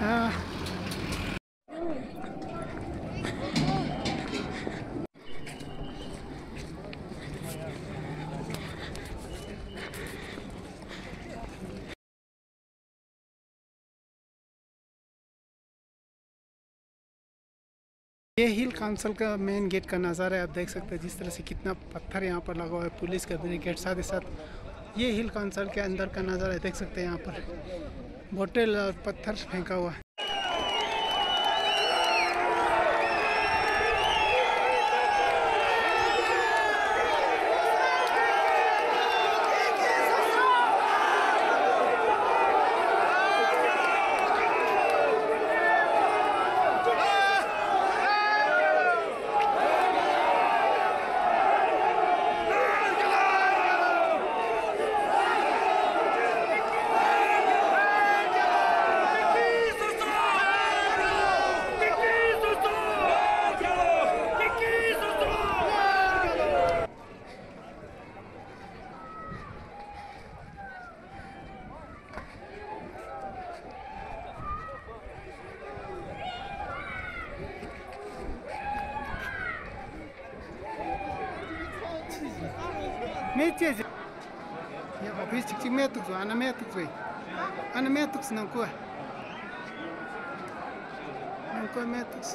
ये हिल काउंसिल का main gate का नज़ारा है। आप देख सकते हैं जिस तरह से कितना पत्थर यहाँ पर लगा हुआ है, पुलिस का बैरिकेड। साथ ही साथ ये हिल काउंसिल के अंदर का नज़ारा देख सकते हैं, यहाँ पर बोतल और पत्थर फेंका हुआ है। Media ya habis cik metuk tu, anak metuk tu, anak metuk senang kuah metuk.